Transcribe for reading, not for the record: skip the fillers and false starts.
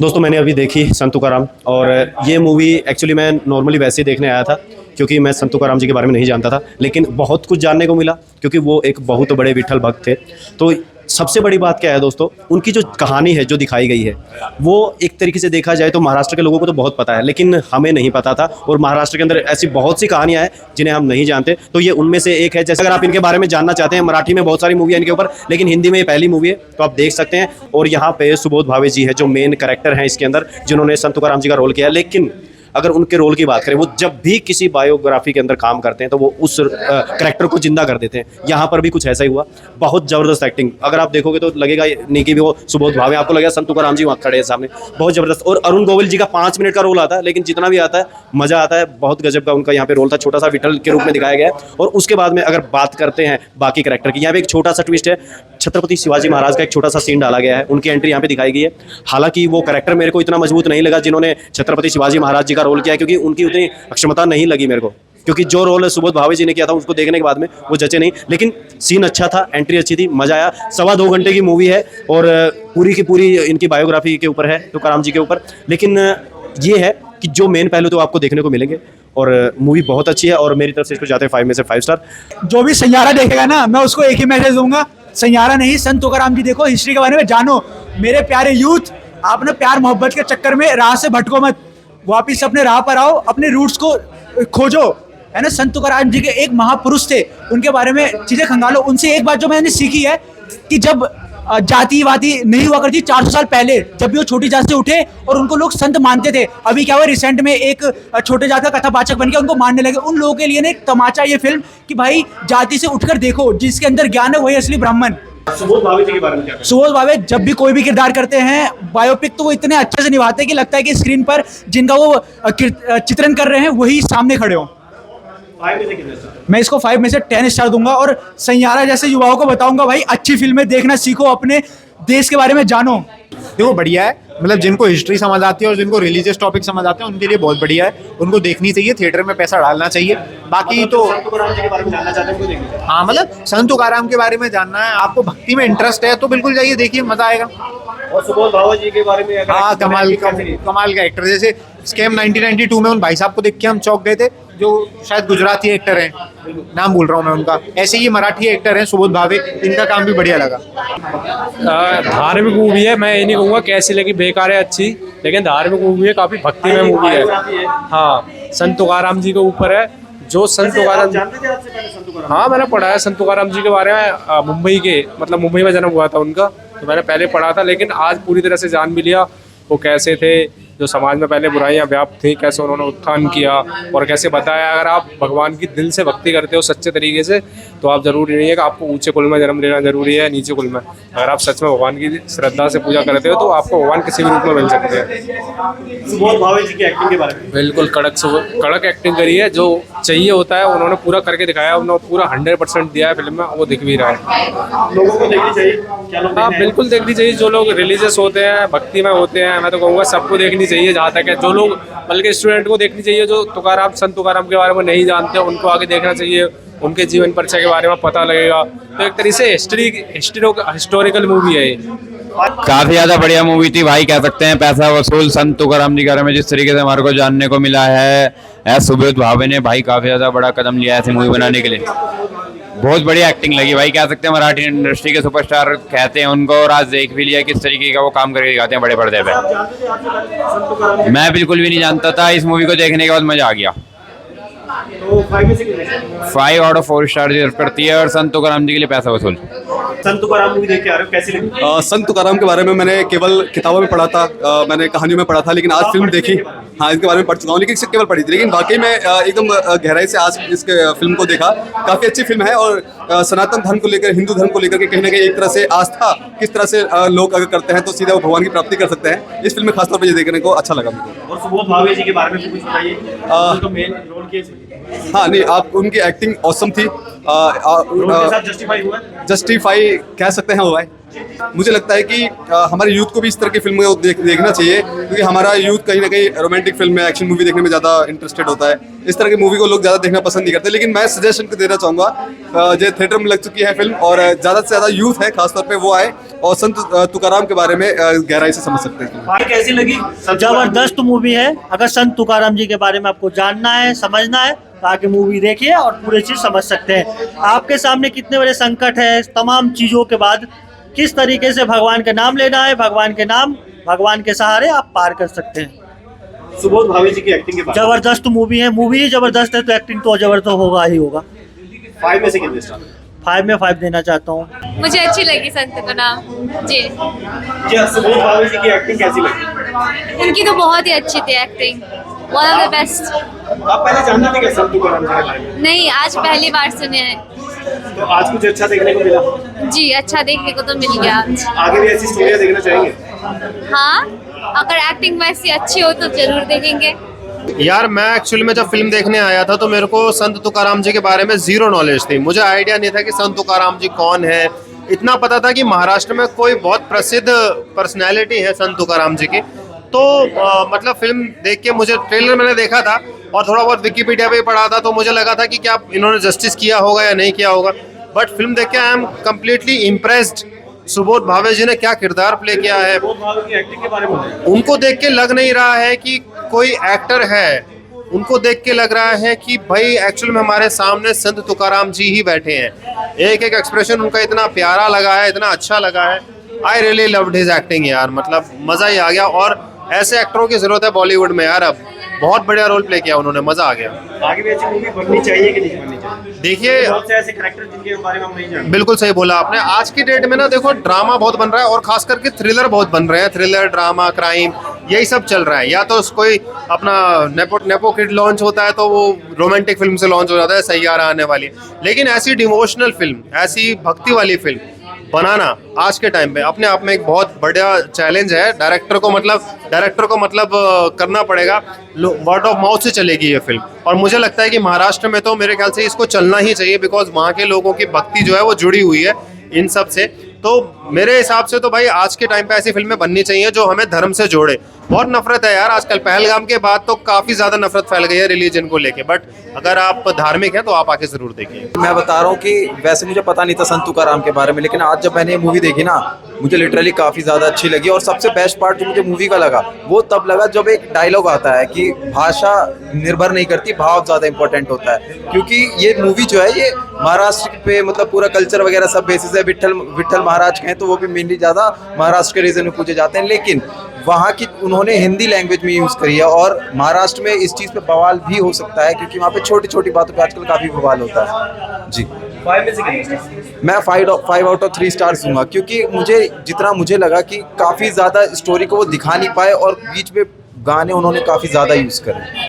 दोस्तों मैंने अभी देखी संत तुकाराम और ये मूवी एक्चुअली मैं नॉर्मली वैसे ही देखने आया था क्योंकि मैं संत तुकाराम जी के बारे में नहीं जानता था, लेकिन बहुत कुछ जानने को मिला क्योंकि वो एक बहुत बड़े विठल भक्त थे। तो सबसे बड़ी बात क्या है दोस्तों, उनकी जो कहानी है जो दिखाई गई है वो एक तरीके से देखा जाए तो महाराष्ट्र के लोगों को तो बहुत पता है, लेकिन हमें नहीं पता था। और महाराष्ट्र के अंदर ऐसी बहुत सी कहानियां हैं जिन्हें हम नहीं जानते, तो ये उनमें से एक है। जैसे अगर आप इनके बारे में जानना चाहते हैं, मराठी में बहुत सारी मूवी है इनके ऊपर, लेकिन हिंदी में ये पहली मूवी है, तो आप देख सकते हैं। और यहाँ पे सुबोध भावे जी है जो मेन कैरेक्टर हैं इसके अंदर, जिन्होंने संत तुकाराम जी का रोल किया है। लेकिन अगर उनके रोल की बात करें, वो जब भी किसी बायोग्राफी के अंदर काम करते हैं तो वो उस करैक्टर को जिंदा कर देते हैं। यहाँ पर भी कुछ ऐसा ही हुआ। बहुत ज़बरदस्त एक्टिंग, अगर आप देखोगे तो लगेगा नहीं कि वो सुबोध भावे, आपको लगेगा संत तुकाराम जी वहाँ खड़े हैं सामने। बहुत ज़बरदस्त। और अरुण गोविल जी का 5 मिनट का रोल आता है, लेकिन जितना भी आता है मज़ा आता है। बहुत गजब का उनका यहाँ पे रोल था, छोटा सा विठल के रूप में दिखाया गया है। और उसके बाद में अगर बात करते हैं बाकी करैक्टर की, यहाँ पे एक छोटा सा ट्विस्ट है, छत्रपति शिवाजी महाराज का एक छोटा सा सीन डाला गया है, उनकी एंट्री यहाँ पे दिखाई गई है। हालांकि वो कैरेक्टर मेरे को इतना मजबूत नहीं लगा जिन्होंने छत्रपति शिवाजी महाराज जी का रोल किया है, क्योंकि उनकी उतनी क्षमता नहीं लगी मेरे को, क्योंकि जो रोल सुबोध भावे जी ने किया था उसको देखने के बाद में वो जचे नहीं। लेकिन सीन अच्छा था, एंट्री अच्छी थी, मजा आया। 2.25 घंटे की मूवी है और पूरी की पूरी इनकी बायोग्राफी के ऊपर है, तुकाराम जी के ऊपर। लेकिन ये है कि जो मेन पहलू तो आपको देखने को मिलेंगे और मूवी बहुत अच्छी है। और मेरी तरफ से इसको जाते हैं 5 में से 5 स्टार। जो भी सैयारा देखेगा ना, मैं उसको एक ही मैसेज दूंगा, सैयारा नहीं संत तुकाराम जी देखो, हिस्ट्री के बारे में जानो। मेरे प्यारे यूथ, आपने प्यार मोहब्बत के चक्कर में राह से भटको मत, वापिस अपने राह पर आओ, अपने रूट्स को खोजो, है ना। संत तुकाराम जी के एक महापुरुष थे, उनके बारे में चीज़ें खंगालो। उनसे एक बात जो मैंने सीखी है कि जब जातिवादी नहीं हुआ करती 400 साल पहले, जब भी वो छोटी जात से उठे और उनको लोग संत मानते थे, अभी क्या हुआ रिसेंट में एक छोटे जात का कथावाचक बन के उनको मानने लगे। उन लोगों के लिए ना एक तमाचा ये फिल्म कि भाई जाति से उठकर देखो, जिसके अंदर ज्ञान है वही असली ब्राह्मण। सुबोध भावे जी के बारे में क्या? सुबोध भावे जब भी कोई भी किरदार करते हैं बायोपिक, तो वो इतने अच्छे से निभाते हैं कि लगता है कि स्क्रीन पर जिनका वो चित्रण कर रहे हैं वही सामने खड़े हों। 5 में से कितने स्टार? मैं इसको 5 में से 10 स्टार दूंगा। और सैयारा जैसे युवाओं को बताऊंगा, भाई अच्छी फिल्में देखना सीखो, अपने देश के बारे में जानो। देखो बढ़िया है, मतलब जिनको हिस्ट्री समझ आती है और जिनको रिलीजियस टॉपिक समझ आते हैं उनके लिए बहुत बढ़िया है, उनको देखनी चाहिए, थिएटर में पैसा डालना चाहिए। बाकी तो संत तुकाराम जी के बारे में जानना चाहते हैं उनको देखना चाहिए। हाँ, मतलब संत तुकाराम के बारे में जानना है, आपको भक्ति में इंटरेस्ट है तो बिल्कुल जाइए, देखिए, मजा आएगा। और सुबोध भावे जी के बारे में अगर हाँ, कमाल का एक्टर। जैसे स्कैम 1992 में उन भाई साहब को देख के हम चौंक गए थे, जो शायद गुजराती एक्टर हैं, नाम भूल रहा हूँ मैं उनका। ऐसे ही मराठी एक्टर हैं सुबोध भावे, इनका काम भी बढ़िया लगा। धार्मिक मूवी है, मैं ये नहीं कहूँगा कैसी लगी, बेकार है, अच्छी, लेकिन धार्मिक मूवी है, काफ़ी भक्ति में मूवी है। हाँ, संत तुकाराम जी के ऊपर है। जो संत तुकाराम, हाँ मैंने पढ़ा है संत तुकाराम जी के बारे में, मुंबई के, मतलब मुंबई में जन्म हुआ था उनका, तो मैंने पहले पढ़ा था, लेकिन आज पूरी तरह से जान भी लिया वो कैसे थे, जो समाज में पहले बुराइयां व्याप्त थी, कैसे उन्होंने उत्थान किया और कैसे बताया। अगर आप भगवान की दिल से भक्ति करते हो सच्चे तरीके से, तो आप जरूरी नहीं है कि आपको ऊंचे कुल में जन्म लेना जरूरी है, नीचे कुल में। अगर आप सच में भगवान की श्रद्धा से पूजा करते हो तो आपको भगवान किसी भी रूप में मिल सकते हैं। सुबोध भावे जी की एक्टिंग के बारे में बिल्कुल कड़क एक्टिंग करी है, जो चाहिए होता है उन्होंने पूरा करके दिखाया, उन्होंने पूरा 100% दिया है फिल्म में, वो दिख भी रहा है। लोगों को देखनी चाहिए क्या? लोग हाँ बिल्कुल देखनी चाहिए, जो लोग रिलीजियस होते हैं, भक्ति में होते हैं, मैं तो कहूँगा सबको देखनी चाहिए जहाँ तक है। जो लोग बल्कि स्टूडेंट को देखनी चाहिए, जो तुकाराम संत तुकाराम के बारे में नहीं जानते उनको आगे देखना चाहिए, उनके जीवन परिचय के बारे में पता लगेगा। तो एक तरीके से हिस्टोरिकल मूवी है ये। काफी ज्यादा बढ़िया मूवी थी भाई, कह सकते हैं पैसा वसूल। संत तुकाराम जी के बारे में जिस तरीके से हमारे को जानने को मिला है, सुबोध भावे ने भाई काफी ज्यादा बड़ा कदम लिया है ऐसी मूवी बनाने के लिए। बहुत बढ़िया एक्टिंग लगी भाई, कह सकते हैं मराठी इंडस्ट्री के सुपरस्टार कहते हैं उनको, और आज देख भी लिया किस तरीके का वो काम करके दिखाते हैं बड़े पर्दे पे। मैं बिल्कुल भी नहीं जानता था, इस मूवी को देखने के बाद मजा आ गया। तो 5 में से कितने star? 5 out of 4 star deserve करती है। और संत तुकाराम जी के लिए पैसा वसूल। संत तुकाराम मूवी देख के आ रहे हो, कैसी लगी? संत तुकाराम के बारे में मैंने केवल किताबों में पढ़ा था, मैंने कहानियों में पढ़ा था, लेकिन आज फिल्म देखी। हाँ, इसके बारे में पढ़ चुका हूँ, लेकिन सिर्फ केवल पढ़ी थी, लेकिन वाकई में एकदम गहराई से आज इसके फिल्म को देखा। काफ़ी अच्छी फिल्म है और सनातन धर्म को लेकर, हिंदू धर्म को लेकर के कहीं ना कहीं एक तरह से आस्था किस तरह से लोग अगर करते हैं तो सीधा वो भगवान की प्राप्ति कर सकते हैं। इस फिल्म में खासतौर पर ये देखने को अच्छा लगा मुझे। और सुबोध भावे जी के बारे में भी कुछ बताइए, तो मेन रोल किए। हाँ नहीं, आप उनकी एक्टिंग ऑसम थी। रोल के साथ जस्टिफाई हुआ है? जस्टिफाई कह सकते हैं हुआ है। मुझे लगता है कि हमारे यूथ को भी इस तरह की फिल्म को देखना चाहिए, क्योंकि हमारा यूथ कहीं ना कहीं रोमांटिक फिल्म में, एक्शन मूवी देखने में ज़्यादा इंटरेस्टेड होता है। इस तरह की मूवी को लोग ज़्यादा देखना पसंद नहीं करते। लेकिन मैं सजेशन देना चाहूँगा, जो थिएटर में लग चुकी है फिल्म और ज़्यादा से ज़्यादा यूथ है खासतौर पर, वो आए और संत तुकाराम के बारे में गहराई से समझ सकते हैं। कैसी लगी? जबरदस्त मूवी है। अगर संत तुकाराम जी के बारे में आपको जानना है, समझना है, तो आके मूवी देखिए और पूरी चीज समझ सकते हैं। आपके सामने कितने बड़े संकट है, तमाम चीजों के बाद किस तरीके से भगवान का नाम लेना है, भगवान के नाम, भगवान के सहारे आप पार कर सकते हैं। सुबोध भावे जी की एक्टिंग के बारे में जबरदस्त मूवी है। मूवी ही जबरदस्त है तो एक्टिंग तो जबरदस्त होगा ही होगा। 5 में से कितने स्टार? 5 में 5 देना चाहता हूँ। मुझे अच्छी लगी संत को नाम जी। जी, सुबोध भावे जी की एक्टिंग कैसी लगी? उनकी तो बहुत ही अच्छी थी acting, one of the best. आप पहले जानते थे क्या संत तुकाराम जी के बारे में? नहीं, आज पहली बार सुने हैं। तो आज कुछ अच्छा देखने को मिला? जी, अच्छा देखने को तो मिल गया आज। आगे भी ऐसी स्टोरियाँ देखना चाहेंगे? हाँ, अगर एक्टिंग वैसी अच्छी हो तो जरूर देखेंगे। यार मैं एक्चुअली में जब फिल्म देखने आया था तो मेरे को संत तुकाराम जी के बारे में जीरो नॉलेज थी। मुझे आइडिया नहीं था कि संत तुकाराम जी कौन है। इतना पता था कि महाराष्ट्र में कोई बहुत प्रसिद्ध पर्सनैलिटी है संत तुकाराम जी की। तो मतलब फिल्म देख के, मुझे ट्रेलर मैंने देखा था और थोड़ा बहुत विकिपीडिया पे पढ़ा था, तो मुझे लगा था कि क्या इन्होंने जस्टिस किया होगा या नहीं किया होगा। बट फिल्म देख के I am completely impressed. Subodh Bhave जी ने क्या किरदार प्ले किया है। सुबोध भावे की एक्टिंग के बारे में उनको देख के लग नहीं रहा है कि कोई एक्टर है, उनको देख के लग रहा है कि भाई एक्चुअल में हमारे सामने संत तुकाराम जी ही बैठे हैं। एक एक एक्सप्रेशन उनका इतना प्यारा लगा है, इतना अच्छा लगा है। I really loved his acting यार, मतलब मज़ा ही आ गया। और ऐसे एक्टरों की ज़रूरत है बॉलीवुड में यार। अब बहुत बढ़िया रोल प्ले किया उन्होंने, मज़ा आ गया। आगे भी ऐसी मूवी बननी चाहिए कि नहीं बननी चाहिए? देखिए, बहुत से ऐसे कैरेक्टर जिनके बारे में हम नहीं जानते। बिल्कुल सही बोला आपने। आज की डेट में ना देखो, ड्रामा बहुत बन रहा है और खास करके थ्रिलर बहुत बन रहे हैं। थ्रिलर, ड्रामा, क्राइम, यही सब चल रहा है। या तो कोई अपना नेपो किड लॉन्च होता है तो वो रोमांटिक फिल्म से लॉन्च हो जाता है, सैयारा आने वाली। लेकिन ऐसी डिवोशनल फिल्म, ऐसी भक्ति वाली फिल्म बनाना आज के टाइम पे अपने आप में एक बहुत बड़ा चैलेंज है। डायरेक्टर को मतलब करना पड़ेगा। वर्ड ऑफ माउथ से चलेगी ये फिल्म। और मुझे लगता है कि महाराष्ट्र में तो मेरे ख्याल से इसको चलना ही चाहिए, बिकॉज वहाँ के लोगों की भक्ति जो है वो जुड़ी हुई है इन सब से। तो मेरे हिसाब से तो भाई आज के टाइम पे ऐसी फिल्में बननी चाहिए जो हमें धर्म से जोड़े। बहुत नफरत है यार आजकल, पहलगाम के बाद तो काफ़ी ज़्यादा नफरत फैल गई है रिलीजन को लेके। बट अगर आप धार्मिक हैं तो आप आके ज़रूर देखिए। मैं बता रहा हूँ कि वैसे मुझे पता नहीं था संत तुकाराम के बारे में, लेकिन आज जब मैंने ये मूवी देखी ना, मुझे लिटरली काफ़ी ज़्यादा अच्छी लगी। और सबसे बेस्ट पार्ट जो मुझे मूवी का लगा वो तब लगा जब एक डायलॉग आता है कि भाषा निर्भर नहीं करती, भाव ज़्यादा इंपॉर्टेंट होता है। क्योंकि ये मूवी जो है ये महाराष्ट्र पे मतलब पूरा कल्चर वगैरह सब बेसिस है। विट्ठल महाराज के हैं तो वो भी मेनली ज़्यादा महाराष्ट्र के रीजन में पूजे जाते हैं, लेकिन वहाँ की उन्होंने हिंदी लैंग्वेज में यूज़ करी है। और महाराष्ट्र में इस चीज़ पे बवाल भी हो सकता है क्योंकि वहाँ पे छोटी छोटी बातों पे आजकल काफ़ी बवाल होता है। जी, 5 में से कितने स्टार? मैं 5 आउट ऑफ 3 स्टार्स दूंगा, क्योंकि मुझे लगा कि काफ़ी ज़्यादा स्टोरी को वो दिखा नहीं पाए और बीच में गाने उन्होंने काफ़ी ज़्यादा यूज़ करे।